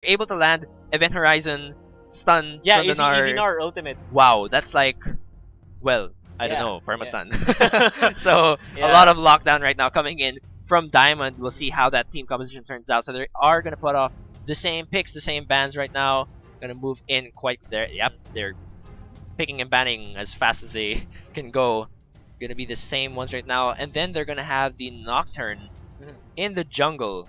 able to land Event Horizon, stun Yeah, from the easy Gnar. Gnar ultimate. Wow, that's like, well, I don't Yeah, know, perma-stun. yeah. So a Yeah. lot of lockdown right now coming in from Diamond. We'll see how that team composition turns out. So they are gonna put off the same picks, the same bans right now. Gonna move in quite there. Yep, they're picking and banning as fast as they can go. Gonna be the same ones right now, and then they're gonna have the Nocturne Mhm. in the jungle.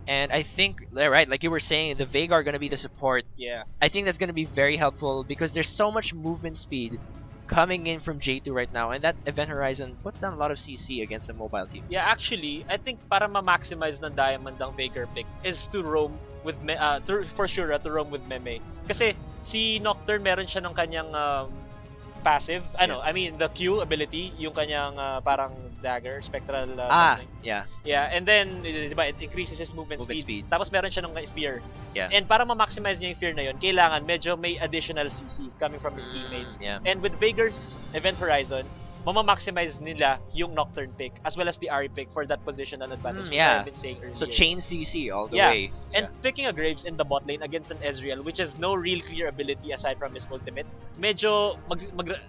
And I think, right, like you were saying, the Veigar are gonna be the support. Yeah. I think that's gonna be very helpful because there's so much movement speed coming in from J2 right now, and that Event Horizon put down a lot of CC against the mobile team. Yeah, actually, I think para ma-maximize ng Diamond ang Veigar pick is to roam with for sure to roam with Meme. Kasi si Nocturne meron siya ng kanyang passive, I mean the Q ability, yung kanyang parang dagger, spectral something. Yeah. Yeah, and then diba, it increases his movement speed. Tapos meron siya ng fear. Yeah. And para ma-maximize niya yung fear na yun, kailangan medyo may additional CC coming from his teammates. Yeah. And with Veigar's Event Horizon, mama-maximize nila yung Nocturne pick as well as the Ahri pick for that positional advantage. Yeah. I've been saying earlier. So chain CC all the Yeah. way. And picking a Graves in the bot lane against an Ezreal, which has no real clear ability aside from his ultimate, medyo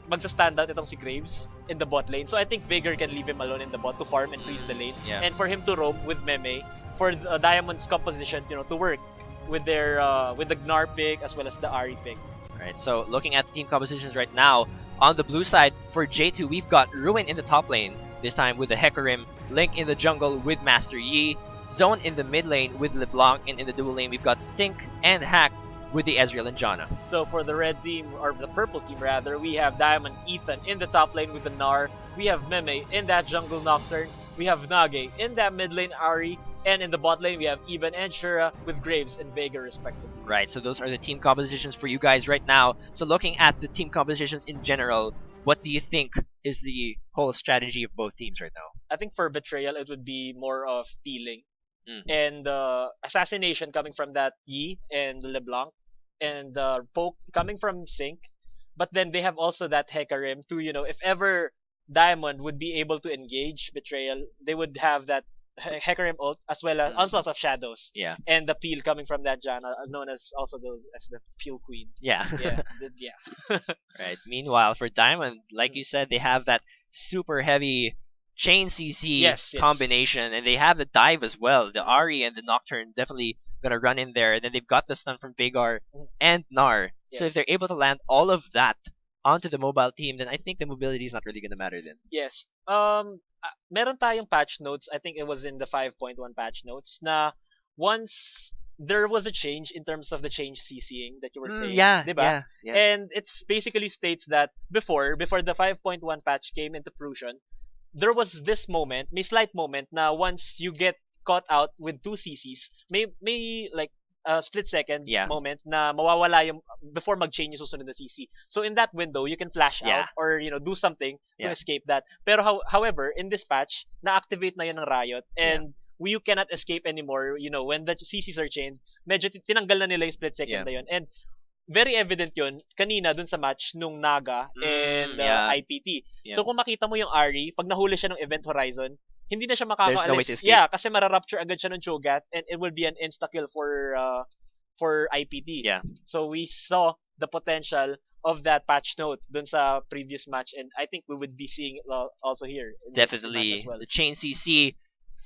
magsa-stand out itong si Graves in the bot lane. So I think Veigar can leave him alone in the bot to farm and freeze the lane. Yeah. And for him to roam with Meme, for Diamond's composition, to work with their with the Gnar pick as well as the Ahri pick. Alright, so looking at the team compositions right now, on the blue side, for J2, we've got Ruin in the top lane, this time with the Hecarim, Link in the jungle with Master Yi, Zone in the mid lane with LeBlanc, and in the dual lane, we've got Sync and Hack with the Ezreal and Janna. So for the red team, or the purple team rather, we have Diamond Ethan in the top lane with the Gnar, we have Meme in that jungle Nocturne, we have Nage in that mid lane Ahri, and in the bot lane, we have Eben and Shura with Graves and Veigar respectively. Right, so those are the team compositions for you guys right now. So looking at the team compositions in general, what do you think is the whole strategy of both teams right now? I think for Betrayal, it would be more of peeling. Mm. And Assassination coming from that Yi and LeBlanc, and Poke coming from Sync. But then they have also that Hecarim to, if ever Diamond would be able to engage Betrayal, they would have that Hecarim ult as well as Onslaught of Shadows. Yeah. And the peel coming from that Janna, known as also as the Peel Queen. Yeah. Yeah. Yeah. Right. Meanwhile, for Diamond, like you said, they have that super heavy chain CC Yes. combination, and they have the dive as well. The Ahri and the Nocturne definitely gonna run in there. And then they've got the stun from Veigar and Gnar. So if they're able to land all of that onto the mobile team, then I think the mobility is not really gonna matter then. Yes. Meron tayong patch notes. I think it was in the 5.1 patch notes na once there was a change in terms of the change CCing that you were saying. Yeah, diba? yeah. And it's basically states that before the 5.1 patch came into fruition, there was this moment, may slight moment na once you get caught out with 2 CCs, may like a split second moment na mawawala yung before mag-change yung susunod na CC. So in that window, you can flash out or do something to escape that. Pero however, in this patch, na-activate na yun ng Riot and you cannot escape anymore. When the CCs are chained, medyo tinanggal na nila yung split second na yun. And very evident yun kanina dun sa match nung Naga and IPT. Yeah. So kung makita mo yung Ahri, pag nahuli siya ng Event Horizon, hindi na siya makakaalis. There's no way to escape. Yeah, kasi mararupture agad siya ng Cho'Gath and it will be an insta-kill for IPT. Yeah. So we saw the potential of that patch note dun sa previous match, and I think we would be seeing it also here. Definitely. As well. The chain CC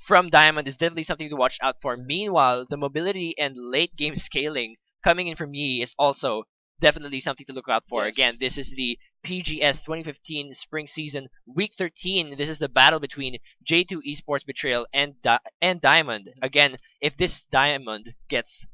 from Diamond is definitely something to watch out for. Meanwhile, the mobility and late game scaling coming in from Yi is also definitely something to look out for. Yes. Again, this is the PGS 2015 Spring Season Week 13. This is the battle between J2 Esports Betrayal and Diamond. Again, if this Diamond gets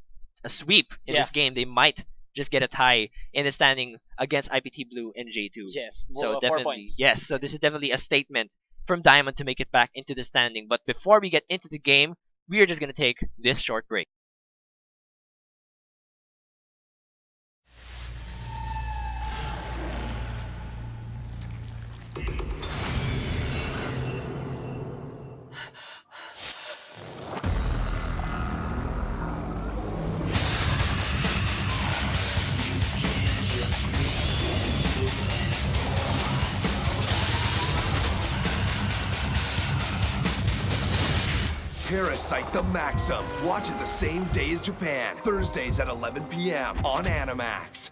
a sweep in this game, they might just get a tie in the standing against IPT Blue and J2. Yes. So 4 definitely, points. yes. So this is definitely a statement from Diamond to make it back into the standing. But before we get into the game, we are just going to take this short break. Parasite the Maxim. Watch it the same day as Japan. Thursdays at 11 p.m. on Animax.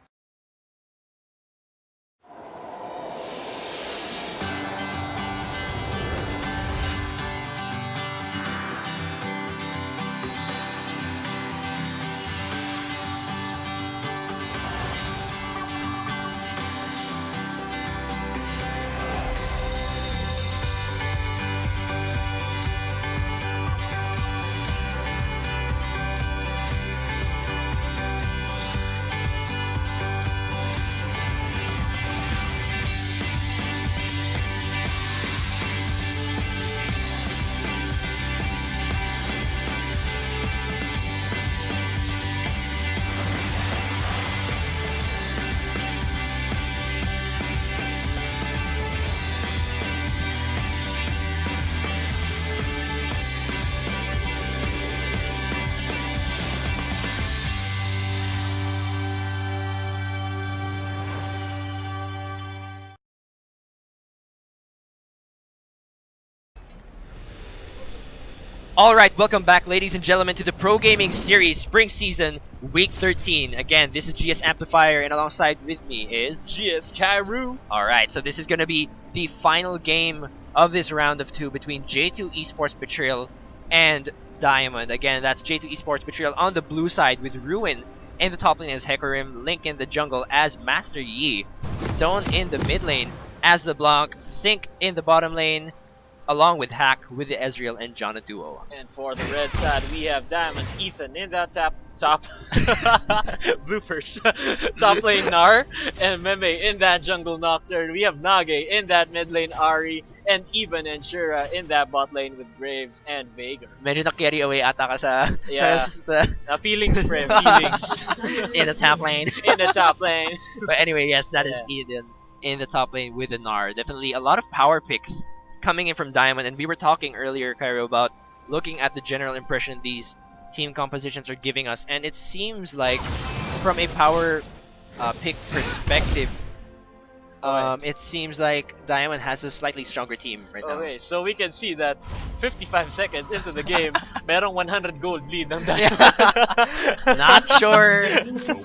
Alright, welcome back ladies and gentlemen to the Pro Gaming Series Spring Season Week 13. Again, this is GS Amplifier and alongside with me is... GS Kairu. Alright, so this is going to be the final game of this round of 2 between J2 Esports Betrayal and Diamond. Again, that's J2 Esports Betrayal on the blue side with Ruin in the top lane as Hecarim, Link in the jungle as Master Yi, Zone in the mid lane as LeBlanc, Sync in the bottom lane, along with Hack with the Ezreal and Janna duo. And for the red side, we have Diamond, Ethan in that top bloopers. Top lane Nar and Meme in that jungle Nocturne. We have Nage in that mid lane Ari and Even and Shura in that bot lane with Graves and Veigar. Medyo na-carry away ata ka sa, Yeah. Feelings frame, feelings. in the top lane. In the top lane. But anyway, yes, that is Eden in the top lane with the Gnar. Definitely a lot of power picks coming in from Diamond, and we were talking earlier, Cairo, about looking at the general impression these team compositions are giving us, and it seems like from a power pick perspective, it seems like Diamond has a slightly stronger team right now. Okay, so we can see that 55 seconds into the game, merong 100 gold lead ng Diamond. Not sure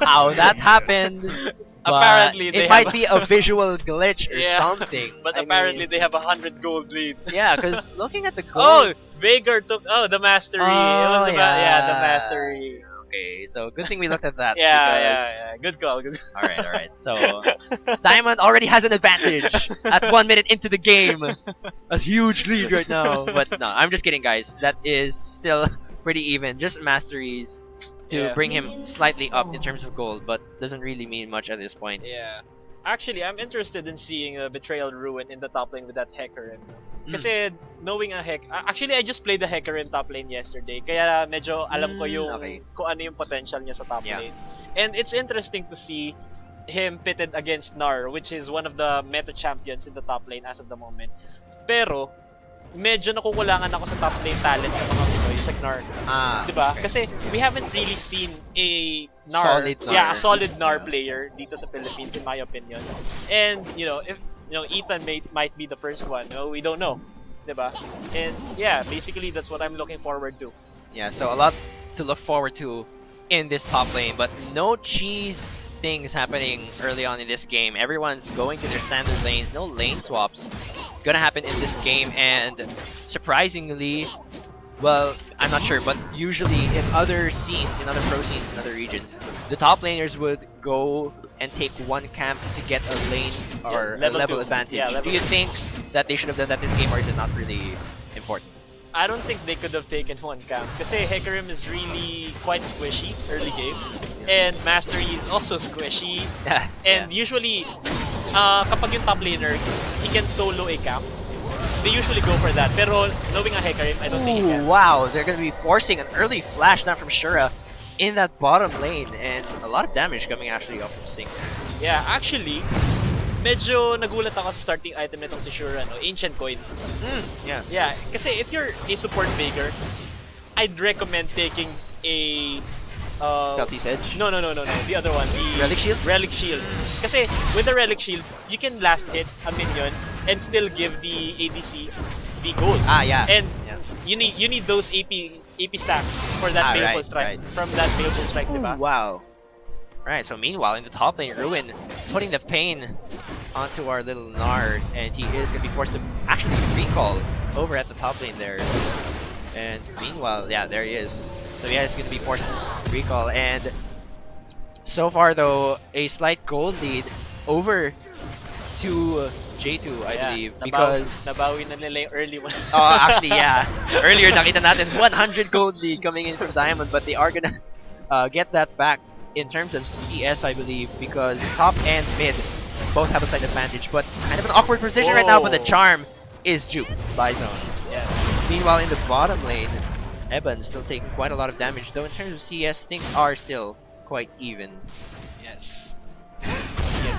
how that happened. Apparently, it might be a visual glitch or something. But apparently, they have 100 gold lead. Yeah, because looking at the gold... Oh, Veigar took... Oh, the Mastery. It was the Mastery. Okay, so good thing we looked at that. Yeah. Good call. Good call. Alright. So, Diamond already has an advantage at 1 minute into the game. A huge lead right now. But no, I'm just kidding, guys. That is still pretty even. Just masteries to bring him slightly up in terms of gold, but doesn't really mean much at this point. Yeah. Actually, I'm interested in seeing Betrayal Ruin in the top lane with that Hecarim. Kasi knowing a actually I just played the Hecarim top lane yesterday, kaya medyo alam ko yung kung ano yung potential niya sa top lane. And it's interesting to see him pitted against Gnar, which is one of the meta champions in the top lane as of the moment. Pero medyo nakukulangan ako sa top lane talent ng mga Pinoy sa Gnar. Diba? Okay. Kasi we haven't really seen a Gnar, a solid Gnar player dito sa Philippines in my opinion. And if Ethan might be the first one, we don't know. Diba? And yeah, basically that's what I'm looking forward to. Yeah, so a lot to look forward to in this top lane, but no cheese things happening early on in this game. Everyone's going to their standard lanes, no lane swaps gonna happen in this game, and surprisingly, well, I'm not sure, but usually in other scenes, in other pro scenes, in other regions, the top laners would go and take one camp to get a lane or a level advantage. Do you think that they should have done that this game, or is it not really important? I don't think they could have taken one camp kasi Hecarim is really quite squishy early game, and Mastery is also squishy. And usually, kapag yung top laner, he can solo a camp. They usually go for that. Pero knowing a Hecarim, I don't think he can. Wow, they're gonna be forcing an early flash now from Shura in that bottom lane, and a lot of damage coming actually off from Sync. Yeah, actually, medyo nagulat ako sa starting item nitong si Shura, Ancient Coin. Yeah, kasi if you're a support Veigar, I'd recommend taking a Stealthy's Edge? No. The other one. The Relic Shield? Relic Shield. Kasi with the Relic Shield, you can last hit a minion and still give the ADC be gold. Yeah. And Yeah. you need those AP stacks for that baleful right, strike right. from that baleful strike, Ooh, diba? wow. Right, so meanwhile, in the top lane, Ruin putting the pain onto our little Nard, and he is going to be forced to actually recall over at the top lane there. And meanwhile, yeah, there he is. So yeah, he's going to be forced to recall, and so far though, a slight gold lead over to J2, I believe, because... Nabawi na nila yung early one. Oh, actually, yeah. Earlier, nakita natin 100 gold lead coming in from Diamond, but they are gonna get that back in terms of CS, I believe, because top and mid both have a slight advantage, but kind of an awkward position right now, but the charm is duped by Zone. Yes. Meanwhile, in the bottom lane, Eban still taking quite a lot of damage, though in terms of CS, things are still quite even. Yes.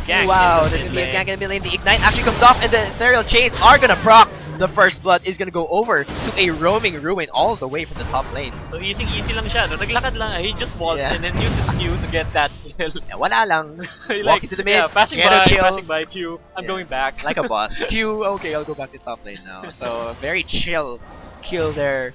Wow, there's gonna be a gank in the mid lane. The Ignite actually comes off, and the Ethereal Chains are gonna proc. The first blood is gonna go over to a roaming Ruin all the way from the top lane. So easy lang siya, no? Naglakad lang, he just walks Yeah. and then uses Q to get that kill. Yeah, wala lang. Like, Walk into the mid, passing get a by, kill. passing by Q. I'm Yeah. going back. Like a boss. Q, okay, I'll go back to top lane now. So, very chill kill there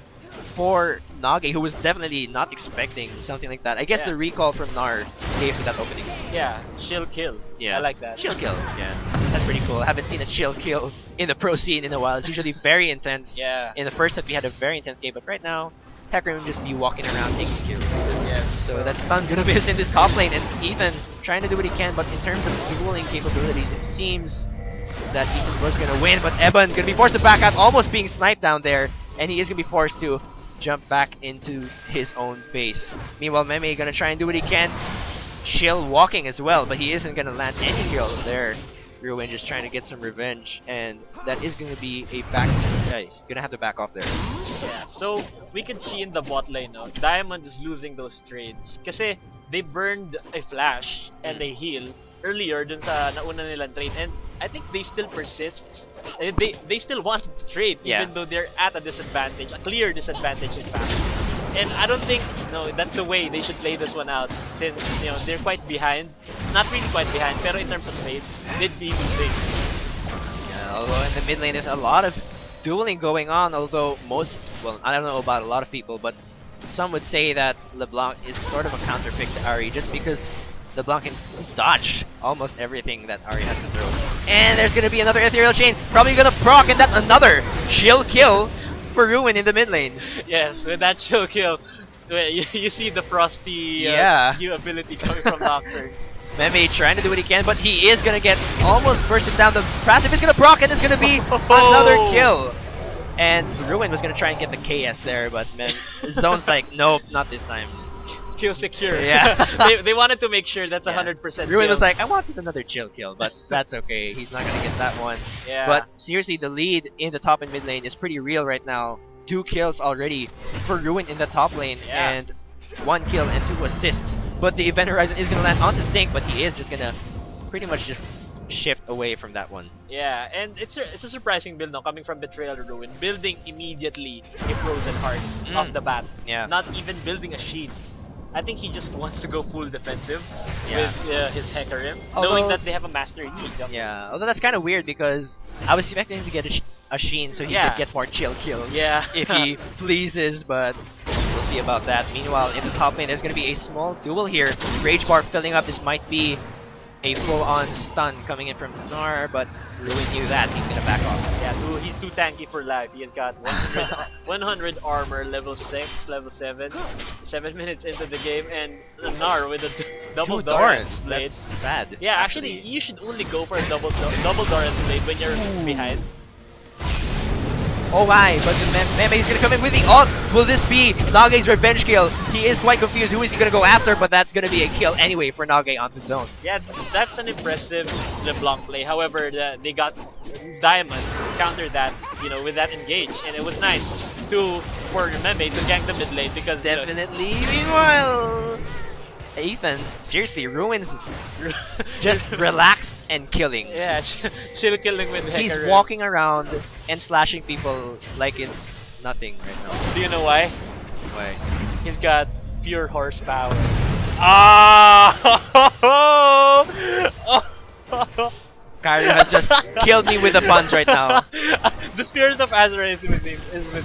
for Nage, who was definitely not expecting something like that. I guess Yeah. the recall from Nar gave him that opening. Yeah, chill kill. Yeah. I like that. Chill kill, yeah. That's pretty cool. I haven't seen a chill kill in the pro scene in a while. It's usually very intense. Yeah. In the first set, we had a very intense game, but right now, Hecarim will just be walking around taking kills. Yes. So that stun gonna miss in this top lane, and Ethan trying to do what he can, but in terms of dueling capabilities, it seems that Ethan was gonna win, but Eban gonna be forced to back out, almost being sniped down there, and he is gonna be forced to jump back into his own base. Meanwhile, Meme gonna try and do what he can, chill walking as well, but he isn't gonna land any kill there. Ruin just trying to get some revenge, and that is gonna be a back. He's gonna have to back off there. Yeah, so we can see in the bot lane, no, Diamond is losing those trades kasi they burned a flash and they heal earlier dun sa nauna nilang trade, and I think they still persist. They still want to trade even though they're at a disadvantage, a clear disadvantage in fact. And I don't think that's the way they should play this one out, since they're quite behind. Not really quite behind, pero in terms of trade, they'd be losing. Yeah, although in the mid lane there's a lot of dueling going on, although I don't know about a lot of people, but some would say that LeBlanc is sort of a counterpick to Ahri, just because LeBlanc can dodge almost everything that Ahri has to throw. And there's gonna be another Ethereal Chain, probably gonna proc, and that's another chill kill for Ruin in the mid lane. Yes, with that chill kill, you see the frosty Q ability coming from Nocturne. Meme trying to do what he can, but he is gonna get almost bursted down. The passive is gonna proc, and it's gonna be another kill. And Ruin was gonna try and get the KS there, but man, Zone's like, nope, not this time. Kill secure. Yeah. they wanted to make sure that's 100%. Ruin was like, I wanted another chill kill, but that's okay. He's not gonna get that one. Yeah. But seriously, the lead in the top and mid lane is pretty real right now. 2 kills already for Ruin in the top lane, and 1 kill and 2 assists. But the Event Horizon is gonna land onto Sync, but he is just gonna pretty much just shift away from that one. Yeah, and it's a surprising build now coming from Betrayal Ruin, building immediately a Frozen Heart off the bat. Yeah. Not even building a Sheet. I think he just wants to go full defensive with his Hecarim, knowing that they have a Master Yi. Yeah, although that's kind of weird because I was expecting him to get a Sheen so he could get more chill kills if he pleases, but we'll see about that. Meanwhile, in the top lane, there's going to be a small duel here. Rage Bar filling up. This might be a full-on stun coming in from Nar, but Ruin knew that. He's going to back off. Yeah, he's too tanky for life. He has got 100 armor, level 6, level 7. 7 minutes into the game, and Nar with a double Doran's blade. That's sad. Yeah, actually, you should only go for a double Doran's blade when you're behind. Oh my, but Meme is gonna come in with the ult. Will this be Nage's revenge kill? He is quite confused. Who is he gonna go after? But that's gonna be a kill anyway for Nage onto zone. Yeah, that's an impressive LeBlanc play. However, they got Diamond counter that, with that engage, and it was nice for Meme to gank the mid lane because definitely. Meanwhile, Ethan, seriously, Ruin's just relaxed and killing. Yeah, chill killing with Hecarim. He's walking around and slashing people like it's nothing right now. Do you know why? Why? He's got pure horsepower. Ah! Kairi has just killed me with the puns right now. The spirit of Azra is with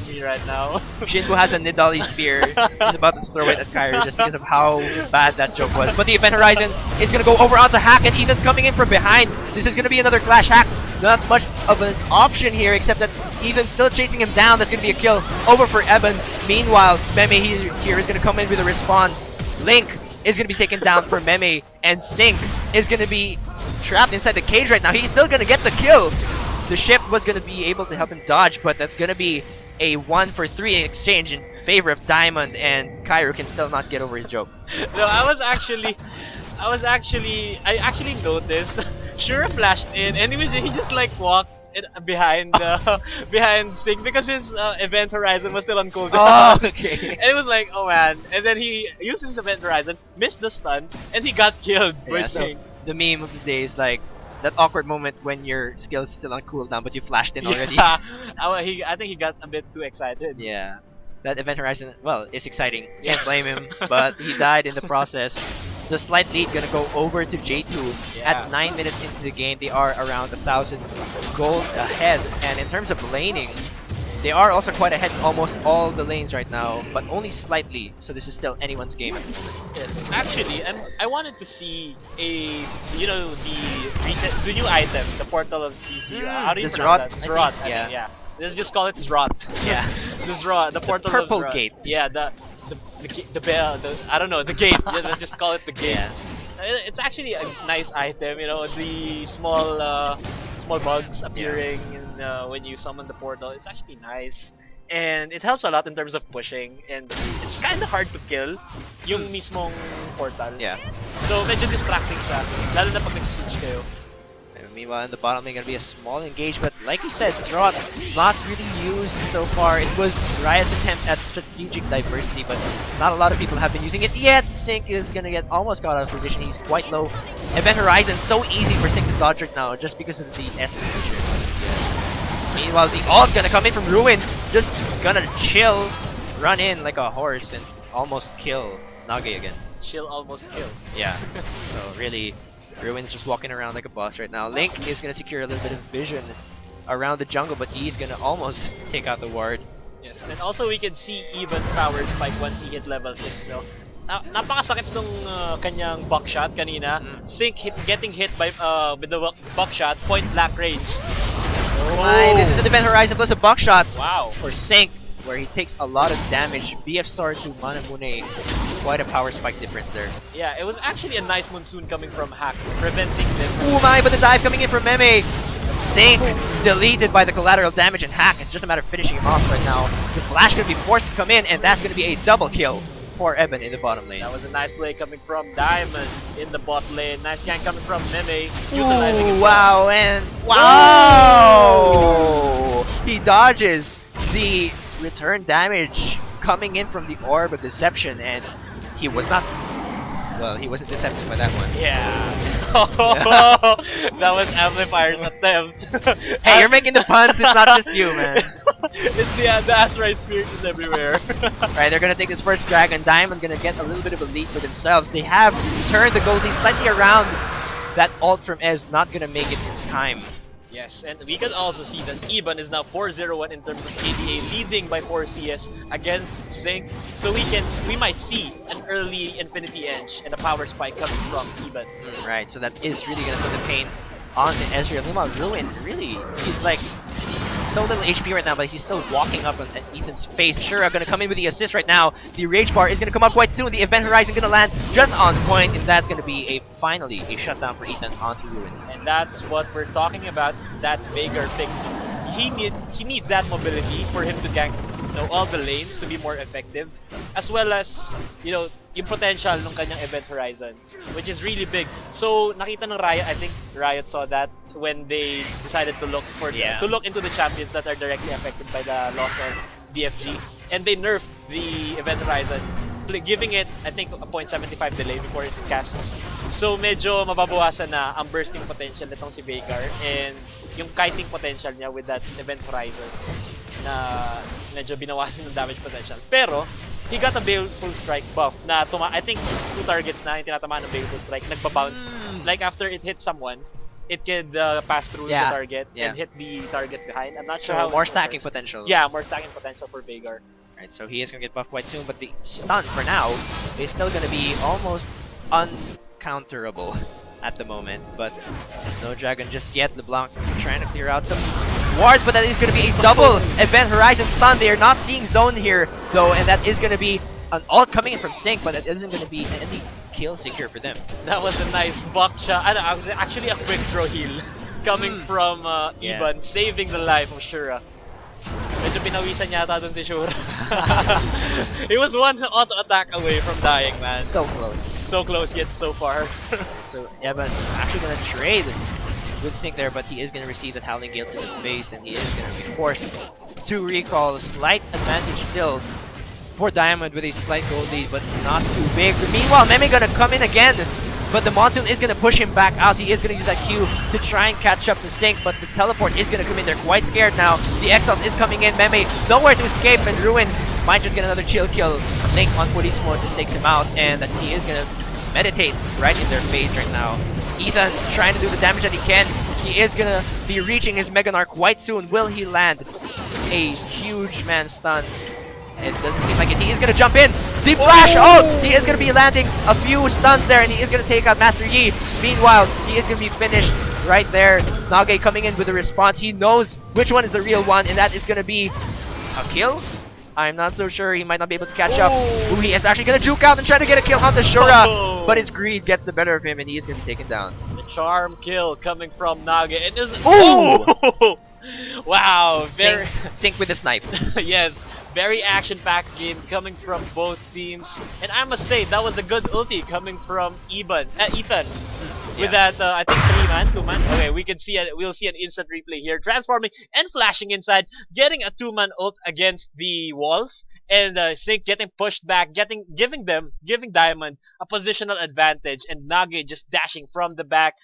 me right now. Shinbu has a Nidali spear. He's about to throw it at Kyrie just because of how bad that joke was. But the Event Horizon is going to go over onto Hack, and Ethan's coming in from behind. This is going to be another Clash. Hack, not much of an option here, except that Ethan's still chasing him down. That's going to be a kill over for Eben. Meanwhile, Meme here is going to come in with a response. Link is going to be taken down for Meme, and Sync is going to be trapped inside the cage right now. He's still going to get the kill. The ship was going to be able to help him dodge, but that's going to be a 1-for-3 exchange in favor of Diamond, and Cairo can still not get over his joke. No, I actually noticed. Shura flashed in, and he just like walked behind behind Sig because his Event Horizon was still on cooldown. Oh, okay. And it was like, oh man. And then he used his Event Horizon, missed the stun, and he got killed by Yeah, so Sig. the meme of the day is like that awkward moment when your skill is still on cooldown but you flashed in already. Yeah. I think he got a bit too excited. Yeah. That Event Horizon, well, it's exciting. Yeah. Can't blame him, but he died in the process. The slight lead gonna go over to J2 Yeah. at 9 minutes into the game. They are around 1,000 gold ahead, and in terms of laning, they are also quite ahead in almost all the lanes right now, but only slightly. So this is still anyone's game at the moment. Yes, actually, I wanted to see the new item, the Portal of CC. How do you the pronounce that? Zrot, I Zrot, think, I yeah. think, yeah. Let's just call it Zrot. Yeah. The Zrot, the Portal Purple of Zrot. Gate. Yeah, the bell, I don't know, the gate. Yeah, let's just call it the gate. Yeah. It's actually a nice item, the small bugs appearing when you summon the portal. It's actually nice. And it helps a lot in terms of pushing, and it's kind of hard to kill yung mismong portal. Yeah. So medyo distracting siya, lalo na pag nag-siege kayo. And meanwhile, in the bottom lane, gonna be a small engage, but like you said, Zrot not really used so far. It was Riot's attempt at strategic diversity, but not a lot of people have been using it yet. Sync is gonna get almost got out of position. He's quite low. Event Horizon so easy for Sync to dodge right now, just because of the S feature. Meanwhile, the ult gonna come in from Ruin, just gonna chill, run in like a horse, and almost kill Nage again. Chill almost kill. Yeah. So really, Ruin's just walking around like a boss right now. Link is gonna secure a little bit of vision around the jungle, but he's gonna almost take out the ward. Yes, and also we can see Evan's power spike once he hit level 6. So, napakasakit nung kanyang buckshot kanina. Sync getting hit by with the buckshot, point blank range. Oh my, this is an Event Horizon plus a buckshot Wow. for Sync, where he takes a lot of damage. BF Sword to Manamune, quite a power spike difference there. Yeah, it was actually a nice monsoon coming from Hack, preventing them. Oh my, but the dive coming in from Meme. Sync deleted by the collateral damage and Hack. It's just a matter of finishing him off right now. The flash gonna be forced to come in, and that's gonna be a double kill for Eben in the bottom lane. That was a nice play coming from Diamond in the bot lane. Nice gank coming from Meme. Utilizing Ooh, his wow, and wow! He dodges the return damage coming in from the Orb of Deception, and he was not. Well, he wasn't deceptive by that one. Yeah. That was Amplifier's attempt. Hey, you're making the puns, it's not just you, man. It's the Azrael spirit is everywhere. Right, they're gonna take this first dragon. Diamond gonna get a little bit of a lead for themselves. They have turned the goldie slightly around. That ult from Ez not gonna make it in time. Yes, and we can also see that Iban is now 4-0-1 in terms of KDA, leading by 4 CS against Sync. So we might see an early Infinity Edge and a power spike coming from Iban. Right, so that is really gonna put the pain on the Ezreal. Meanwhile, Ruin, really, he's like so little HP right now, but he's still walking up at Ethan's face. Shura gonna come in with the assist right now. The Rage Bar is gonna come up quite soon. The Event Horizon gonna land just on point, and that's gonna be finally a shutdown for Ethan onto Ruin. And that's what we're talking about, that Veigar pick. He needs that mobility for him to gank all the lanes to be more effective, as well as yung potential ng kanyang Event Horizon, which is really big. So nakita ng Riot, I think Riot saw that when they decided to look into the champions that are directly affected by the loss of DFG, and they nerfed the Event Horizon, giving it, I think, a 0.75 delay before it casts. So medyo mababawasan na ang bursting potential nitong si Veigar, and yung kiting potential niya with that Event Horizon na medyo binawasan ng damage potential. Pero he got a Baleful Strike buff na I think 2 targets na yung tinatamaan ng Baleful Strike, nagbabounce. Like after it hits someone, it could pass through Yeah, the target yeah. and hit the target behind. I'm not So sure how more it stacking works. potential. Yeah, more stacking potential for Veigar. Right, so he is gonna get buffed quite soon, but the stun for now is still gonna be almost uncounterable at the moment. But no dragon just yet. LeBlanc trying to clear out some wards, but that is gonna be a double Event Horizon stun. They are not seeing zone here though, and that is gonna be an ult coming in from Sync, but it isn't gonna be any kill secure for them. That was a nice buck shot. I was actually a quick throw heal coming from Yeah. Iban, saving the life of Shura. Medyo pinawisan yata dun si Shura. He was one auto attack away from dying, man. So close. So close yet so far. So Evan actually gonna trade with Sync there, but he is gonna receive that Howling Gale to the face, and he is gonna be forced to recall. Slight advantage still for Diamond with a slight gold lead, but not too big. Meanwhile, Meme gonna come in again, but the Monsoon is gonna push him back out. He is gonna use that Q to try and catch up to Sync, but the teleport is gonna come in. They're quite scared now. The Exhaust is coming in. Meme nowhere to escape, and Ruin might just get another chill kill. Link on Purismo just takes him out, and that he is gonna meditate right in their face right now. Ethan trying to do the damage that he can. He is gonna be reaching his Mega Narc quite soon. Will he land a huge man stun? It doesn't seem like it. He is gonna jump in. The flash out! He is gonna be landing a few stuns there, and he is gonna take out Master Yi. Meanwhile, he is gonna be finished right there. Nage coming in with a response. He knows which one is the real one, and that is gonna be a kill. I'm not so sure. He might not be able to catch up. Ooh, he is actually gonna juke out and try to get a kill on the Shura, but his greed gets the better of him, and he is gonna be taken down. The charm kill coming from Nage. And there's Ooh! Wow, very Sync with the snipe. yes, very action-packed game coming from both teams. And I must say that was a good ulti coming from Ethan. With that, I think 3-man, 2-man. Okay, we'll see an instant replay here. Transforming and flashing inside, getting a 2-man ult against the walls, and Sync getting pushed back, giving Diamond a positional advantage, and Nage just dashing from the back,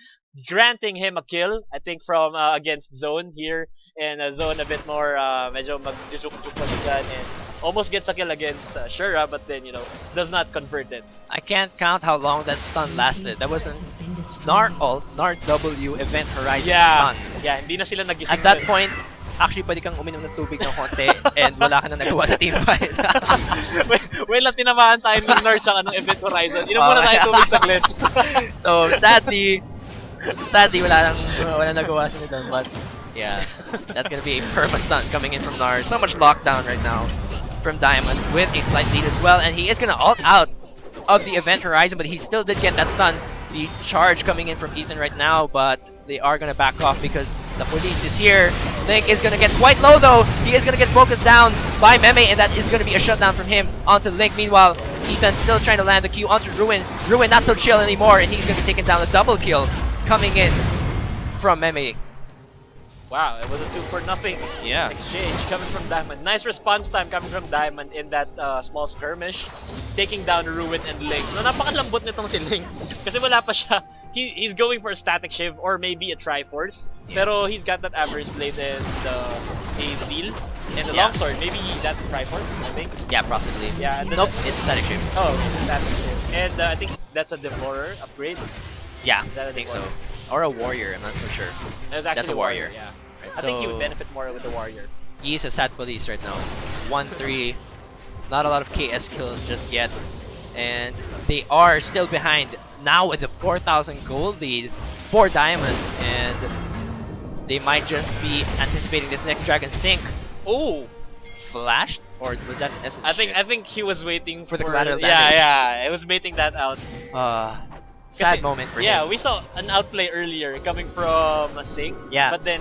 granting him a kill. I think from against Zone here, and Zone a bit more medyo mag-jujuk-juk pa siya dyan, and almost gets a kill against Shura, but then does not convert it. I can't count how long that stun lasted. That was an Gnar ult, Gnar W Event Horizon stun. Yeah, hindi na sila nagising. At that point, actually pwede kang uminom ng tubig ng konti and wala ka na nagawa sa teamfight. Well, tinamaan tayo ng Gnar tsaka ng Event Horizon. Inom muna tayo tubig saglit. So, sadly, wala nagawa sila doon. But, yeah, that's gonna be a perma stun coming in from Gnar. So much lockdown right now from Diamond with a slight lead as well. And he is gonna ult out of the Event Horizon, but he still did get that stun. The charge coming in from Ethan right now, but they are gonna back off because the police is here. Link is gonna get quite low though. He is gonna get focused down by Meme, and that is gonna be a shutdown from him onto Link. Meanwhile, Ethan still trying to land the Q onto Ruin. Ruin not so chill anymore, and he's gonna be taking down a double kill coming in from Meme. Wow, it was a 2-for-0 exchange coming from Diamond. Nice response time coming from Diamond in that small skirmish, taking down Ruin and Link. No, napakalambot nitong si Link kasi wala pa siya. He's going for a static shiv or maybe a Triforce, pero he's got that Average Blade and a Steel and the Longsword. Maybe that's a Triforce, I think. Yeah, possibly. Yeah. Nope, it's static shift. Oh, it's a static shiv. And I think that's a Devourer upgrade. Yeah, I think so. Or a Warrior, I'm not so sure. That's actually a Warrior. Yeah. Right, I think he would benefit more with the Warrior. He's a sad police right now. 1-3. Not a lot of KS kills just yet. And they are still behind now with the 4,000 gold lead for Diamond. And they might just be anticipating this next Dragon Sync. Oh! Flashed? Or was that an essence? I think he was waiting for the collateral damage. Yeah, it was baiting that out. Sad moment for him. Yeah, we saw an outplay earlier coming from a Sync. Yeah. But then,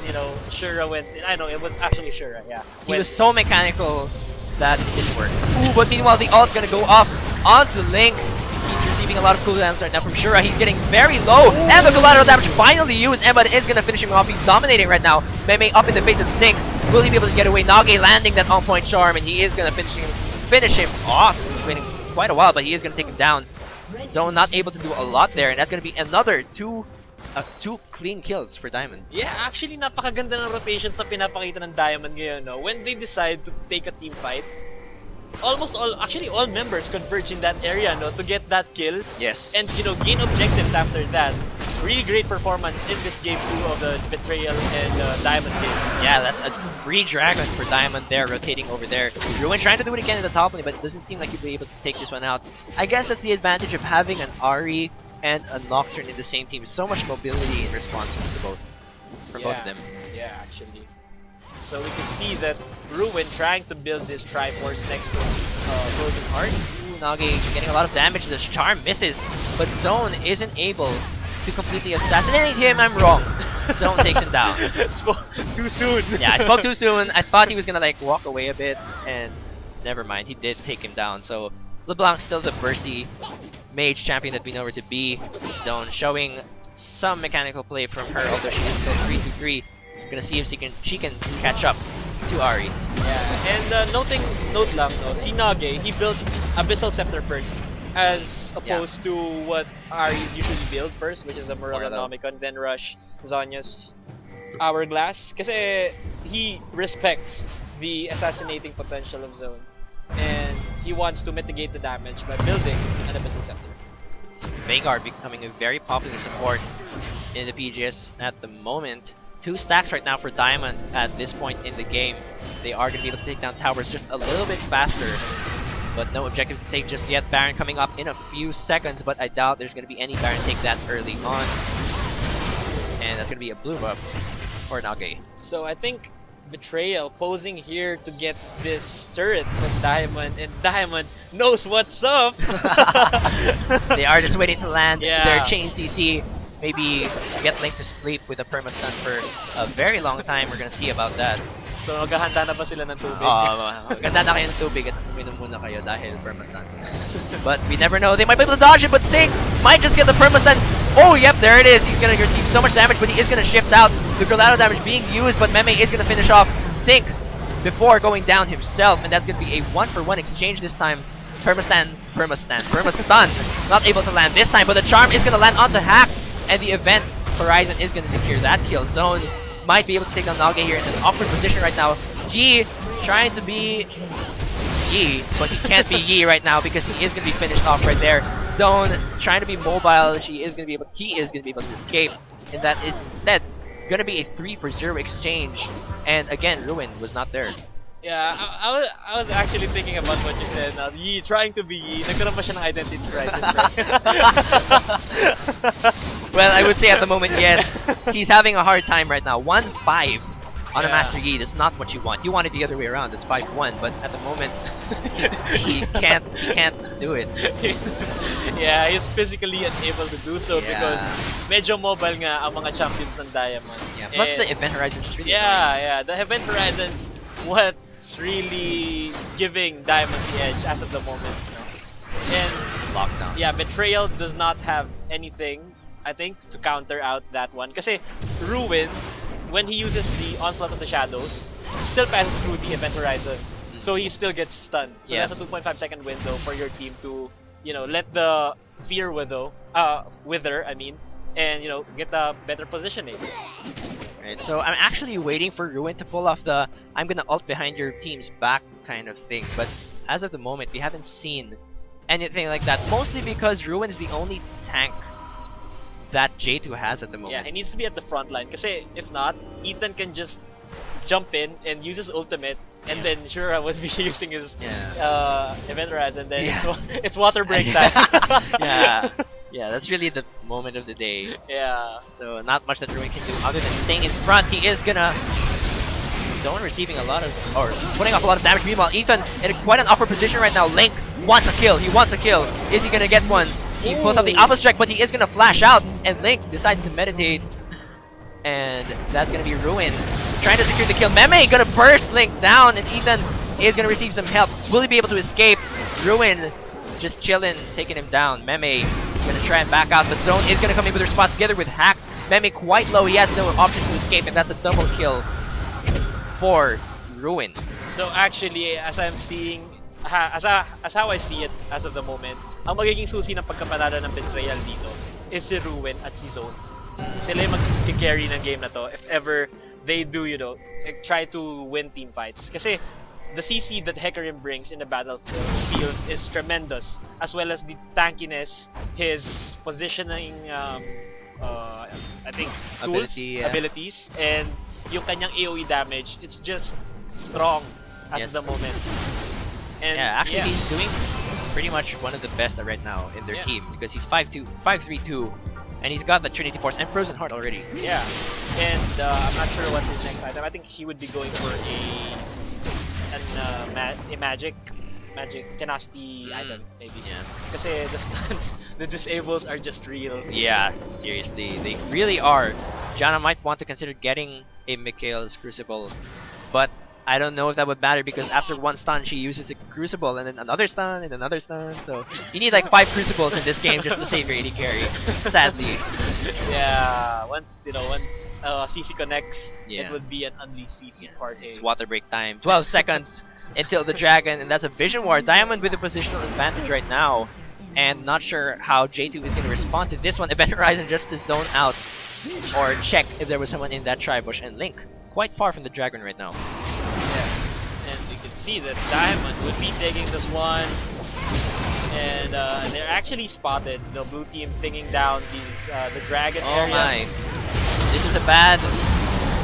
Shura went. I know, it was actually Shura, yeah. He was so mechanical that it didn't work. Ooh, but meanwhile, the ult gonna go off onto Link. He's receiving a lot of cooldowns right now from Shura. He's getting very low. Ooh. And the collateral damage finally used. And but it is gonna finish him off. He's dominating right now. Meme up in the face of Sync. Will he be able to get away? Nage landing that on-point charm, and he is gonna finish him off. He's waiting quite a while, but he is gonna take him down. Zone not able to do a lot there, and that's gonna be another two clean kills for Diamond. Yeah, actually napakaganda ng rotations na pinapakita ng Diamond ngayon, no? When they decide to take a team fight, almost all members converge in that area, no, to get that kill Yes. and gain objectives after that. Really great performance in this game 2 of the Betrayal and Diamond game. Yeah, that's a free dragon for Diamond there, rotating over there. Ruin trying to do it again in the top lane, but it doesn't seem like he'll be able to take this one out. I guess that's the advantage of having an Ahri and a Nocturne in the same team. So much mobility in response to both, for both of them. Yeah, actually. So we can see that Ruin trying to build this Triforce next to Frozen Heart. Ooh, Nagi getting a lot of damage. The charm misses, but Zone isn't able to completely assassinate him. I'm wrong. Zone takes him down. Spoke too soon. Yeah, I spoke too soon. I thought he was gonna like walk away a bit, and never mind. He did take him down. So LeBlanc still the bursty mage champion that we know her to be. Zone showing some mechanical play from her, although she is still 3-3. Gonna see if she can catch up to Ahri. Yeah, and note lang, no, si Nage, he built Abyssal Scepter first, as opposed to what Ahri's usually build first, which is a Morellonomicon, then rush Zonya's Hourglass. Kasi he respects the assassinating potential of Zone, and he wants to mitigate the damage by building an Abyssal Scepter. Vanguard becoming a very popular support in the PGS at the moment. 2 stacks right now for Diamond at this point in the game. They are going to be able to take down towers just a little bit faster, but no objectives to take just yet. Baron coming up in a few seconds, but I doubt there's going to be any Baron take that early on. And that's going to be a blue buff for Nage. So I think Betrayal posing here to get this turret from Diamond, and Diamond knows what's up. They are just waiting to land their Yeah. chain CC. Maybe get Link to sleep with a perma-stun for a very long time. We're gonna see about that. So maghahanda na ba sila ng tubig? Ganda na kayo ng tubig at uminom muna kayo dahil perma-stun. But we never know. They might be able to dodge it, but Sync might just get the perma-stun. Oh, yep, there it is. He's gonna receive so much damage, but he is gonna shift out. The Grolado damage being used, but Meme is gonna finish off Sync before going down himself, and that's gonna be a 1-for-1 exchange this time. Perma-stun. Not able to land this time, but the charm is gonna land on the hack. And the event Horizon is going to secure that kill. Zone might be able to take down Nage here in an awkward position right now. Yi trying to be Yi, but he can't be Yi right now because he is going to be finished off right there. Zone trying to be mobile. He is going to be able to escape, and that is instead going to be a 3-for-0 exchange. And again, Ruin was not there. Yeah, I was actually thinking about what you said now. Yi, trying to be Yi. Nagkaroon pa siya ng identity crisis, right? Well, I would say at the moment, yes. He's having a hard time right now. 1-5 on a Master Yi. That's not what you want. You want it the other way around. It's 5-1. But at the moment, he can't do it. Yeah, he's physically unable to do so because medyo mobile nga ang mga champions ng Diamond. Yeah. Plus the Event Horizons is really yeah, the Event Horizons, what's really giving Diamond the edge as of the moment. And lockdown. Yeah, Betrayal does not have anything, I think, to counter out that one. Kasi Ruin, when he uses the Onslaught of the Shadows, still passes through the Event Horizon. So he still gets stunned. So that's a 2.5 second window for your team to, let the Fear wither, and get a better positioning. Right, so I'm actually waiting for Ruin to pull off the I'm gonna ult behind your team's back kind of thing, but as of the moment we haven't seen anything like that, mostly because Ruin's the only tank that J2 has at the moment. Yeah, he needs to be at the front line, kasi if not, Ethan can just jump in and use his ultimate, and then Shura would be using his Event Horizon, and then it's water break time. Yeah, that's really the moment of the day. Yeah. So not much that Ruin can do other than staying in front. He is gonna Zone receiving a lot of, or putting off a lot of damage. Meanwhile, Ethan in quite an awkward position right now. Link wants a kill. He wants a kill. Is he gonna get one? He pulls off the Alpha Strike, but he is gonna flash out, and Link decides to meditate. And that's gonna be Ruin trying to secure the kill. Meme gonna burst Link down, and Ethan is gonna receive some help. Will he be able to escape? Ruin just chilling, taking him down. Meme gonna try and back out, but Zone is gonna come in with a response together with Hack. Meme quite low, he has no option to escape, and that's a double kill for Ruin. So actually, as I'm seeing, as how I see it as of the moment, ang magiging susi ng pagkapanalo ng Betrayal dito is si Ruin at si Zone. Sila yung mag-carry ng game na to if ever they do, try to win team fights. Kasi the CC that Hecarim brings in the battlefield is tremendous, as well as the tankiness, his positioning, I think, tools, abilities, and yung kanyang AoE damage. It's just strong as of the moment. And yeah, actually he's doing pretty much one of the best right now in their team because he's 5'2", 5'3", and he's got the Trinity Force and Frozen Heart already. Yeah, and I'm not sure what's his next item. I think he would be going for a magic tenacity item maybe. Yeah. Kasi the stuns, the disables are just real. Yeah, seriously, they really are. Janna might want to consider getting a Mikhail's Crucible, but I don't know if that would matter because after one stun, she uses the Crucible and then another stun and another stun. So you need like 5 Crucibles in this game just to save your AD carry. Sadly. Yeah, once CC connects, it would be an unleashed CC party. It's water break time. 12 seconds until the dragon, and that's a Vision War. Diamond with a positional advantage right now, and not sure how J2 is going to respond to this one. Event Horizon just to zone out or check if there was someone in that tri-bush, and Link quite far from the dragon right now. Yes, and you can see that Diamond would be taking this one, and they're actually spotted. The blue team pinging down the dragon area. Oh my! This is a bad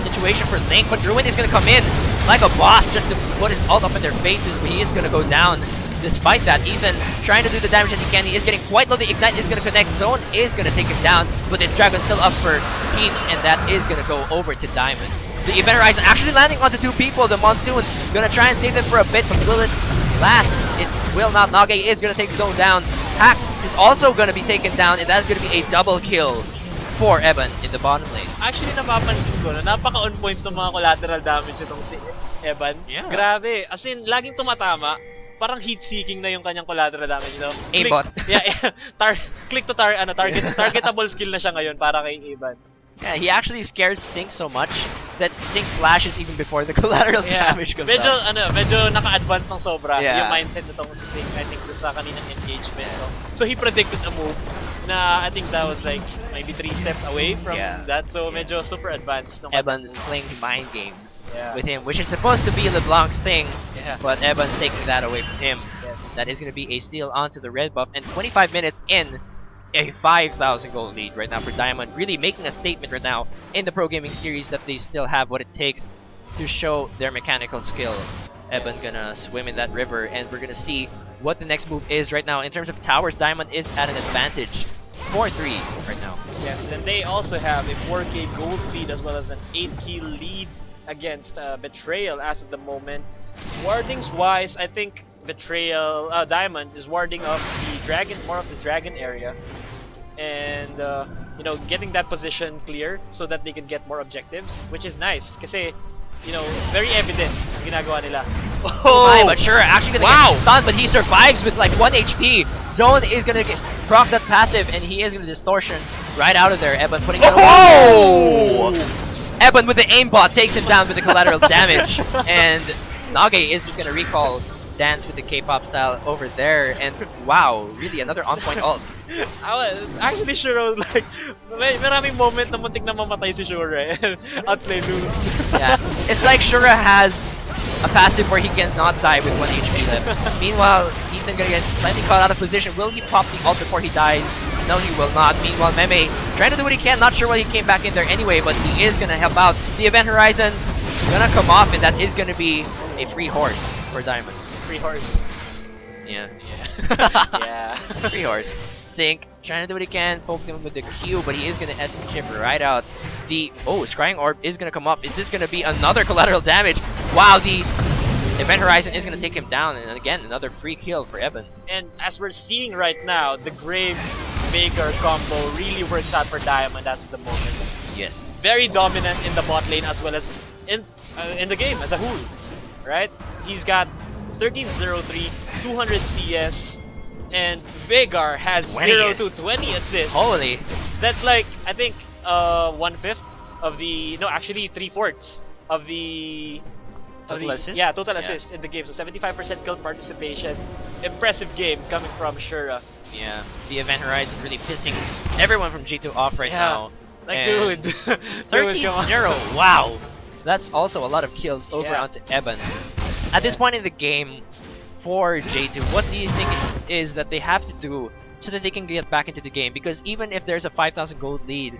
situation for Link, but Ruin is gonna come in like a boss just to put his ult up in their faces, but he is gonna go down. Despite that, Ethan trying to do the damage that he can. He is getting quite low. The Ignite is gonna connect. Zone is gonna take him down, but this dragon's still up for keeps, and that is gonna go over to Diamond. The Event Horizon actually landing onto 2 people. The Monsoon's gonna try and save them for a bit, but will it last? It will not. Nage is gonna take Zone down. Hack is also gonna be taken down, and that's gonna be a double kill for Evan in the bottom lane. Actually, napapansin ko na napaka-on point ng mga collateral damage itong si Evan. Yeah. Grabe. As in, laging tumatama. Parang heat-seeking na yung kanyang collateral damage. No? A-bot. Yeah, click to targetable skill na siya ngayon para kay Evan. Yeah, he actually scares Sync so much that Sync flashes even before the collateral damage comes out. Medyo naka-advance ng sobra yung mindset nitong si Sync, I think, dun sa kaninang engagement. So he predicted a move na I think that was like maybe 3 steps away from that, so medyo super advanced. Evan's playing mind games with him, which is supposed to be LeBlanc's thing, but Evan's taking that away from him. Yes. That is going to be a steal onto the red buff, and 25 minutes in, a 5,000 gold lead right now for Diamond, really making a statement right now in the Pro Gaming Series that they still have what it takes to show their mechanical skill. Evan gonna swim in that river, and we're gonna see what the next move is right now. In terms of towers, Diamond is at an advantage. 4-3 right now. Yes, and they also have a 4k gold lead as well as an 8k lead against Betrayal as of the moment. Wardings wise, I think Betrayal, Diamond is warding off the dragon, more of the dragon area, and getting that position clear so that they can get more objectives, which is nice kasi very evident ang ginagawa nila. Oh my, but sure, actually gonna get stunned, but he survives with like 1 HP. Zone is gonna proc that passive, and he is gonna distortion right out of there. Evan putting it Evan with the aimbot takes him down with the collateral damage, and Nage is just gonna recall Dance with the K-pop style over there, and wow, really another on-point ult. Actually, Shura was like, maraming moment na muntik na mamatay si Shura outplay lose. Yeah, it's like Shura has a passive where he cannot die with 1 HP left. Meanwhile, Ethan gonna get slightly caught out of position. Will he pop the ult before he dies? No, he will not. Meanwhile, Meme trying to do what he can. Not sure why he came back in there anyway, but he is gonna help out. The Event Horizon gonna come off, and that is gonna be a free horse for Diamond. Free horse. Yeah. Yeah. Free horse. Sync trying to do what he can, poke him with the Q, but he is gonna essence shift right out. The Scrying Orb is gonna come off. Is this gonna be another collateral damage? Wow, the Event Horizon is gonna take him down, and again another free kill for Evan. And as we're seeing right now, the Graves Veigar combo really works out for Diamond as of the moment. Yes. Very dominant in the bot lane as well as in the game as a whole. Right? He's got 1303, 200 CS, and Veigar has 0 to 20 assists. Holy! That's like, I think, 1/5 of the, no, actually 3/4 of the total assist? Yeah, total assist in the game. So 75% kill participation. Impressive game coming from Shura. Yeah, the Event Horizon really pissing everyone from G2 off right now. Like, and dude. 13-0, wow! That's also a lot of kills over onto Evan. At this point in the game, for J2, what do you think it is that they have to do so that they can get back into the game? Because even if there's a 5,000 gold lead,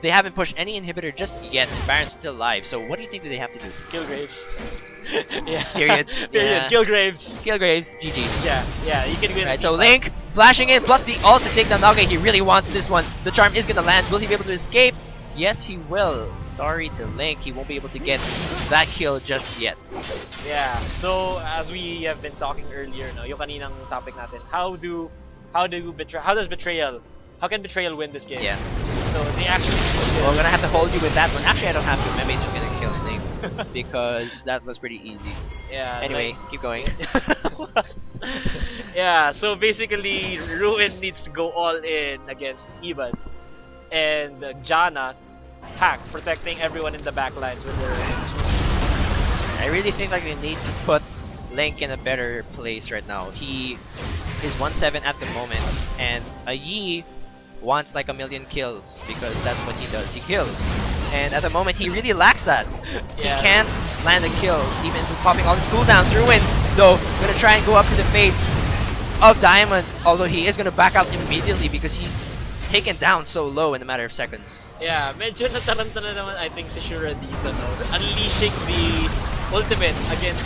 they haven't pushed any inhibitor just yet. Baron's still alive. So what do you think that they have to do? Kill Graves. Yeah. Period. Period. Yeah. Kill Graves. Kill Graves. GG. Yeah. You can win. Right, so Link flashing in plus the ult to take down Nage. He really wants this one. The charm is gonna land. Will he be able to escape? Yes, he will. Sorry to Link, he won't be able to get that kill just yet. Yeah. So as we have been talking earlier, no, yung kaninang topic natin, how does betrayal? How can betrayal win this game? Yeah. So they actually. Well, I'm gonna have to hold you with that one. Actually, I don't have to. My mate's just gonna kill Link because that was pretty easy. Yeah. Anyway, keep going. Yeah. So basically, Ruin needs to go all in against Iban, and Janna, Hack, protecting everyone in the backlines with their. I really think like they need to put Link in a better place right now. He is 1-7 at the moment, and a Yi wants like a million kills because that's what he does. He kills, and at the moment he really lacks that. Yeah. He can't land a kill even with popping all his cooldowns. Ruin though gonna try and go up to the face of Diamond, although he is gonna back out immediately because he's taken down so low in a matter of seconds. Yeah, medyo nataranta na naman I think si Shura dito, no? Unleashing the ultimate against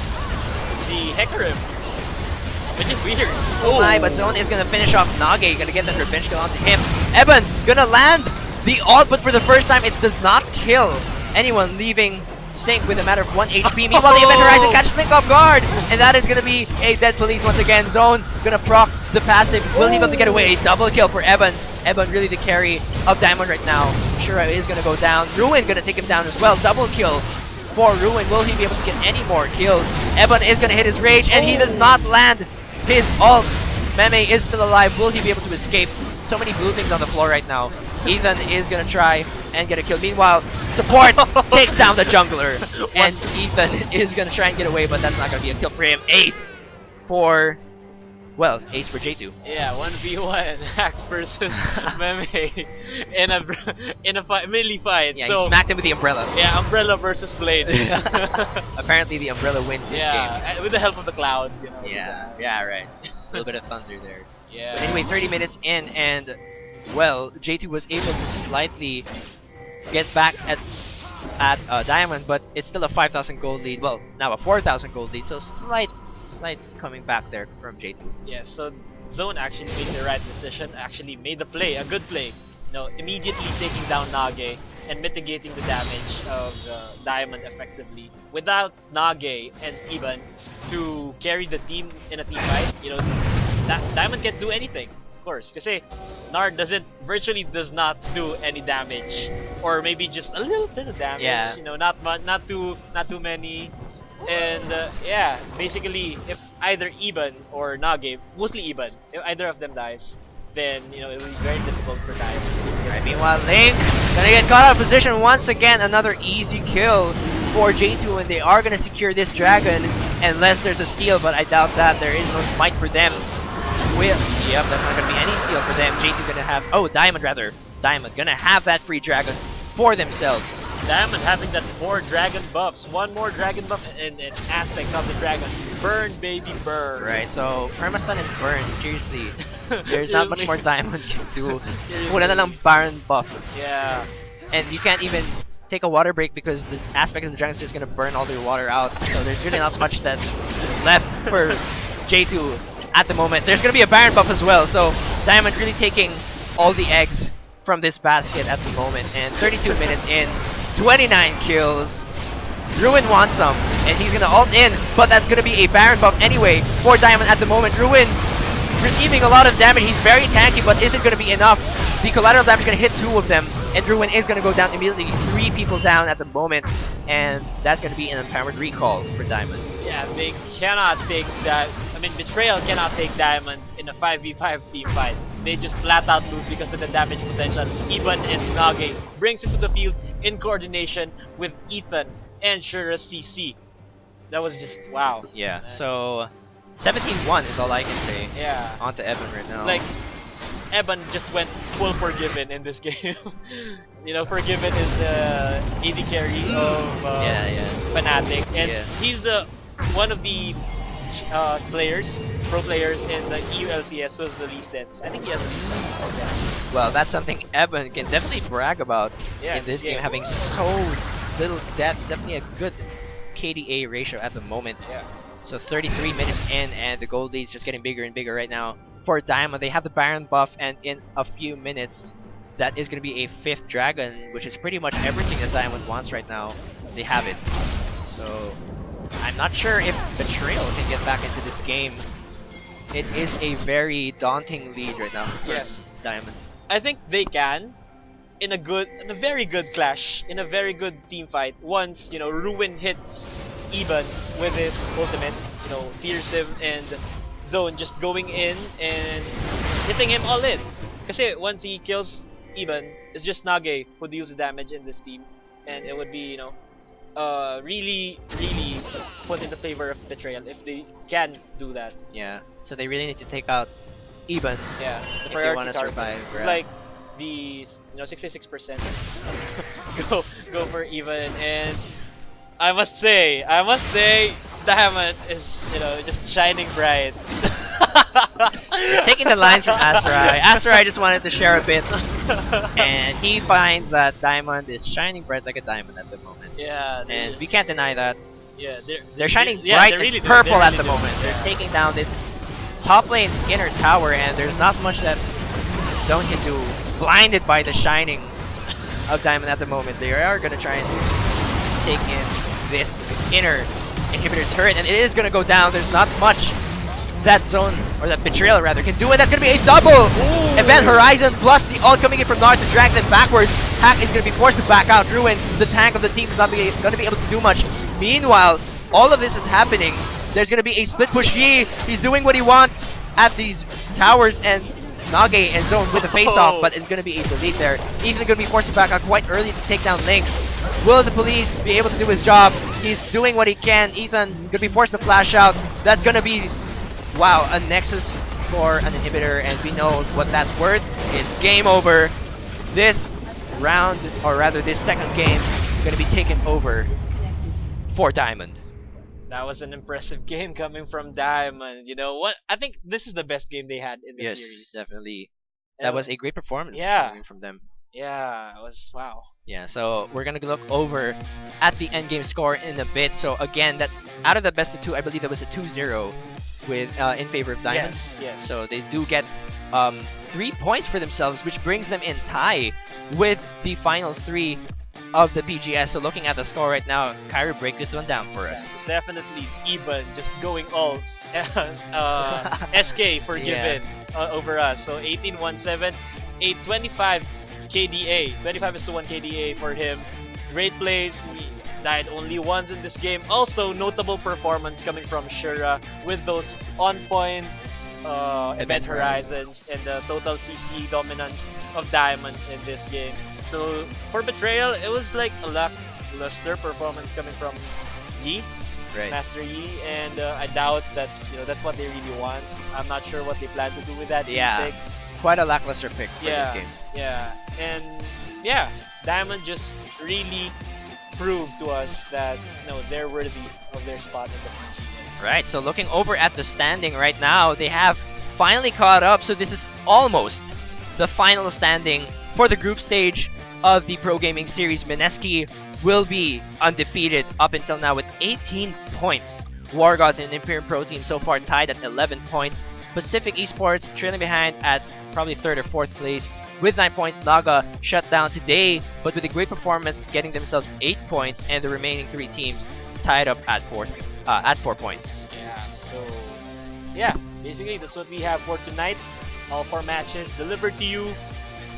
the Hecarim. Which is weird. Oh my, but Zone is gonna finish off Nage, gonna get that revenge kill onto him. Evan gonna land the ult, but for the first time it does not kill anyone, leaving Sync with a matter of 1 HP. Meanwhile, the Event Horizon catches Link off guard, and that is gonna be a dead police once again. Zone gonna proc the passive. Will he be able to get away? A double kill for Evan. Evan really the carry of Diamond right now. Shura is gonna go down. Ruin gonna take him down as well. Double kill for Ruin. Will he be able to get any more kills? Evan is gonna hit his rage, and he does not land his ult. Meme is still alive. Will he be able to escape? So many blue things on the floor right now. Ethan is gonna try and get a kill. Meanwhile, support takes down the jungler, and Ethan is gonna try and get away, but that's not gonna be a kill for him. Ace for, well, ace for J2. Yeah, 1v1 Hack versus Meme in a melee fight. Yeah, so, he smacked him with the umbrella. Yeah, Umbrella versus Blade. Apparently, the umbrella wins this game. With the help of the cloud, you know. Yeah, right. A little bit of thunder there. Yeah. But anyway, 30 minutes in, and well, J2 was able to slightly get back at Diamond, but it's still a 5,000 gold lead. Well, now a 4,000 gold lead, so slight coming back there from J2. Yeah, so Zone actually made the right decision, actually made the play, a good play. You know, immediately taking down Nage and mitigating the damage of Diamond effectively. Without Nage and Iban to carry the team in a team fight, you know, Diamond can't do anything, of course. Kasi Nard virtually does not do any damage, or maybe just a little bit of damage. Yeah. You know, not too many. And yeah, basically, if either Iban or Nage, mostly Iban, if either of them dies, then you know it will be very difficult for Diamond. Right, meanwhile, Link gonna get caught out of position once again. Another easy kill for J2, and they are gonna secure this dragon unless there's a steal, but I doubt that. There is no smite for them. Yep, that's not gonna be any steal for them. J2 gonna have, Diamond rather. Diamond gonna have that free dragon for themselves. Diamond having that 4 dragon buffs. One more dragon buff and an aspect of the dragon. Burn, baby, burn. Right, so Permastun and burn, seriously. There's not much more Diamond can do. Wala na lang Baron buff. Yeah. And you can't even take a water break because the aspect of the dragon is just gonna burn all the water out. So there's really not much that's left for J2 at the moment. There's gonna be a Baron buff as well, so Diamond really taking all the eggs from this basket at the moment. And 32 minutes in, 29 kills. Ruin wants some, and he's gonna ult in, but that's gonna be a Baron buff anyway for Diamond at the moment. Ruin receiving a lot of damage. He's very tanky, but isn't gonna be enough. The collateral damage is gonna hit 2 of them, and Ruin is gonna go down immediately. 3 people down at the moment, and that's gonna be an empowered recall for Diamond. Yeah, they cannot take that. I mean, Betrayal cannot take Diamond in a 5v5 team fight. They just flat out lose because of the damage potential. Iban and Nage brings it to the field in coordination with Ethan and Shura CC. That was just wow. Yeah, man. so 17-1 is all I can say. Yeah. On to Evan right now. Like, Evan just went full Forgiven in this game. You know, Forgiven is the AD carry of Fnatic, and he's the one of the players, pro players in the EU LCS was the least deaths. I think he has the least deaths. Well, that's something Evan can definitely brag about Yeah, in this game, having so little deaths. Definitely a good KDA ratio at the moment. Yeah. So 33 minutes in, and the gold lead's just getting bigger and bigger right now. For Diamond, they have the Baron buff, and in a few minutes, that is going to be a 5th Dragon, which is pretty much everything that Diamond wants right now. They have it. So I'm not sure if Betrayal can get back into this game. It is a very daunting lead right now for Diamond. I think they can, in a very good clash, in a very good team fight. Once Ruin hits Eben with his ultimate, Fierce him and Zone just going in and hitting him all in. Kasi once he kills Eben, it's just Nage who deals the damage in this team, and it would be really put in the favor of Betrayal if they can do that. Yeah. So they really need to take out Eben. Yeah, if they want to survive. It's like the 66% go for Eben, and I must say Diamond is just shining bright. You're taking the lines from Asarai. Asarai just wanted to share a bit, and he finds that Diamond is shining bright like a diamond at the moment. Yeah, and we can't deny that. Yeah, they're shining bright and purple at the moment. Yeah. They're taking down this top lane's inner tower, and there's not much that Zone can do. Blinded by the shining of Diamond at the moment, they are gonna try and take in this inner inhibitor turret, and it is gonna go down. There's not much that Zone, or that Betrayal rather, can do, and that's gonna be a double Event Horizon plus the ult coming in from Nard to drag them backwards. Hack is gonna be forced to back out. Ruin, the tank of the team, is not gonna be able to do much. Meanwhile, all of this is happening. There's gonna be a split push Yi. He's doing what he wants at these towers, and Nage and Zone with a face-off, but it's gonna be a delete there. Ethan gonna be forced to back out quite early to take down Link. Will the police be able to do his job? He's doing what he can. Ethan gonna be forced to flash out. That's gonna be, wow, a Nexus for an inhibitor, and we know what that's worth. It's game over. This round, or rather this second game, gonna be taken over for Diamond. That was an impressive game coming from Diamond. You know what? I think this is the best game they had in the Yes, series. definitely. That was a great performance coming from them. Yeah, it was wow. Yeah, so we're gonna look over at the end game score in a bit. So again, that out of the best of two, I believe that was a 2-0 with in favor of Diamond. Yes. So they do get 3 points for themselves, which brings them in tie with the final 3 of the PGS. So looking at the score right now, Kyrie, break this one down for us. Definitely Eben just going all SK forgiven over us. So 18-1-7, 8-25 KDA, 25:1 KDA for him. Great plays. He died only once in this game. Also notable performance coming from Shura with those on-point event horizons and the total CC dominance of Diamond in this game. So for Betrayal, it was like a lackluster performance coming from Yi, Master Yi, and I doubt that that's what they really want. I'm not sure what they plan to do with that pick. Quite a lackluster pick for this game. Yeah, and Diamond just really proved to us that they're worthy of their spot in the PGS. Right, so looking over at the standing right now, they have finally caught up. So this is almost the final standing for the group stage of the Pro Gaming Series. Mineski will be undefeated up until now with 18 points. War Gods and Imperium Pro Team so far tied at 11 points. Pacific Esports trailing behind at probably 3rd or 4th place with 9 points. Naga shut down today, but with a great performance, getting themselves 8 points, and the remaining 3 teams tied up at 4 points. Yeah, so basically that's what we have for tonight. All 4 matches delivered to you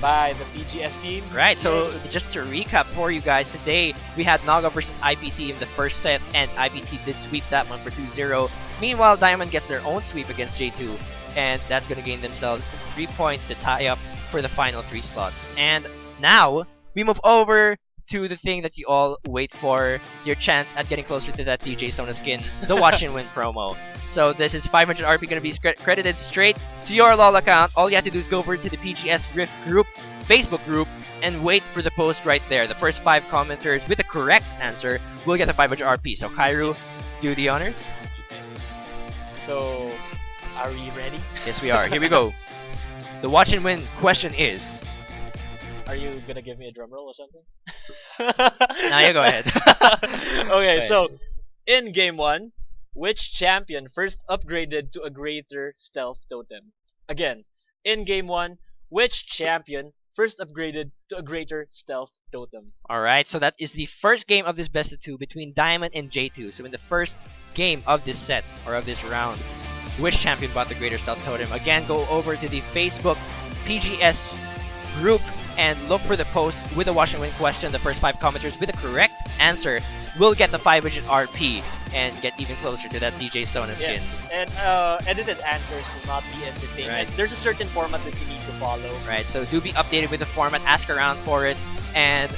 by the PGS team. Right, so just to recap for you guys, today we had Naga versus IPT in the first set, and IPT did sweep that one for 2-0. Meanwhile, Diamond gets their own sweep against J2, and that's going to gain themselves 3 points to tie up for the final 3 slots. And now, we move over to the thing that you all wait for, your chance at getting closer to that DJ Sona skin, the Watch and Win promo. So this is 500 RP going to be credited straight to your LOL account. All you have to do is go over to the PGS Rift group, Facebook group, and wait for the post right there. The first 5 commenters with the correct answer will get the 500 RP. So Kairu, do the honors. So, are we ready? Yes, we are. Here we go. The watch and win question is. Are you gonna give me a drum roll or something? Now you go ahead. Okay, Go so in game 1, which champion first upgraded to a greater stealth totem? Again, in game 1, which champion first upgraded to a greater stealth totem? Alright, so that is the first game of this best of 2 between Diamond and J2. So in the first game of this set, or of this round, which champion bought the greater stealth totem? Again, go over to the Facebook PGS group and look for the post with the watch and win question. The first 5 commenters with the correct answer will get the 5-digit RP and get even closer to that DJ Sona skin. Yes, and edited answers will not be entertainment. Right. There's a certain format that you need to follow. Right, so do be updated with the format, ask around for it, and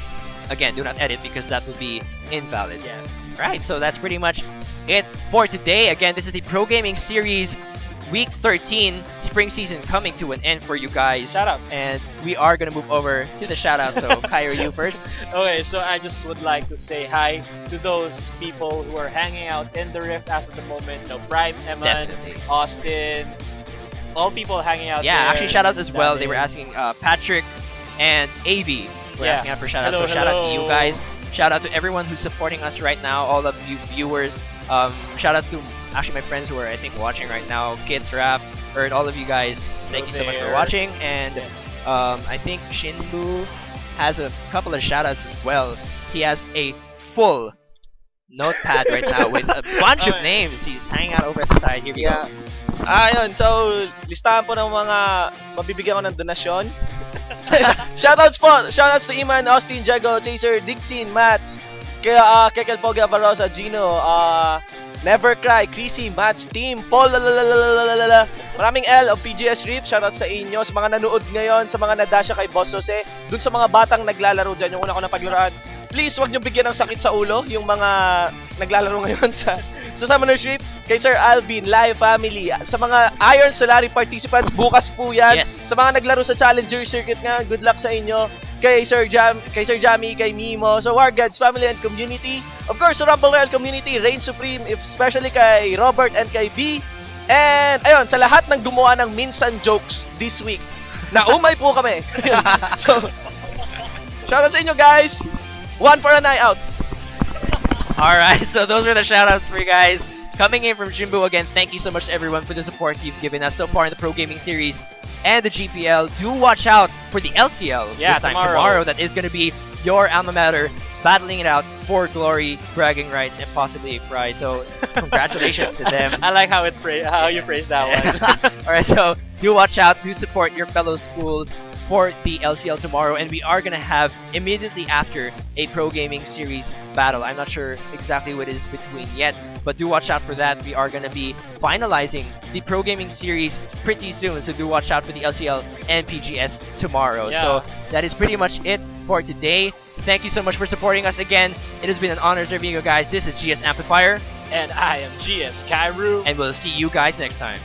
again, do not edit because that would be invalid. Yes. Right, so that's pretty much it for today. Again, this is the Pro Gaming Series Week 13 Spring Season coming to an end for you guys. Shoutouts. And we are going to move over to the shoutouts. So, Kyra, you first. Okay, so I just would like to say hi to those people who are hanging out in the Rift as of the moment. No, Prime, Eman, Definitely. Austin, all people hanging out Yeah, there. actually, shoutouts as well. They were David. asking Patrick and AV were Yeah. asking out for shoutouts. Hello, so, shout out to hello. you guys. Shout out to everyone who's supporting us right now, all of you viewers. Shout out to actually my friends who are, I think, watching right now. Kids, Rap, Earth, all of you guys. Thank you so much for there. watching. And Yes. I think Shinbu has a couple of shoutouts as well. He has a full notepad right now with a bunch of Okay. names. He's hanging out over at the side. Here we Yeah. go. Ayun, so listahan po ng mga mabibigyan ko ng donasyon. Shoutouts po! Shoutouts to Iman, Austin, Jago, Chaser, Dixin, Mats, Kekel Poga, Barosa, Gino, Never Cry, Chrissy, Mats, Team, Paul, lalalala. Maraming L of PGS Rip. Shoutout sa inyo, sa mga nanood ngayon, sa mga nadasya kay Boss Jose, dun sa mga batang naglalaro dyan, yung una ko na paglaruan. Please, wag nyo bigyan ng sakit sa ulo yung mga naglalaro ngayon sa Summoner's Rift, kay Sir Alvin, Live Family, sa mga Iron Solari participants, bukas po yan. Yes. Sa mga naglaro sa Challenger Circuit nga, good luck sa inyo. Kay Sir Jamie, kay Mimo, sa War Gods family and community. Of course, sa Rumble Royale community, Reign Supreme, especially kay Robert and kay B. And ayun, sa lahat ng gumawa ng minsan jokes this week, naumay po kami. So, shoutout sa inyo guys. One for an eye out. Alright, so those were the shoutouts for you guys. Coming in from Jimbo again, thank you so much to everyone for the support you've given us so far in the Pro Gaming Series and the GPL. Do watch out for the LCL Yeah, this time tomorrow. That is going to be your alma mater battling it out for glory, bragging rights, and possibly a prize. So congratulations to them. I like how you phrased that one. Alright, so do watch out, do support your fellow schools for the LCL tomorrow, and we are going to have immediately after a Pro Gaming Series battle. I'm not sure exactly what it is between yet, but do watch out for that. We are going to be finalizing the Pro Gaming Series pretty soon, so do watch out for the LCL and PGS tomorrow. Yeah. So that is pretty much it for today. Thank you so much for supporting us again. It has been an honor serving you guys. This is GS Amplifier, And I am GS Kairu. and we'll see you guys next time.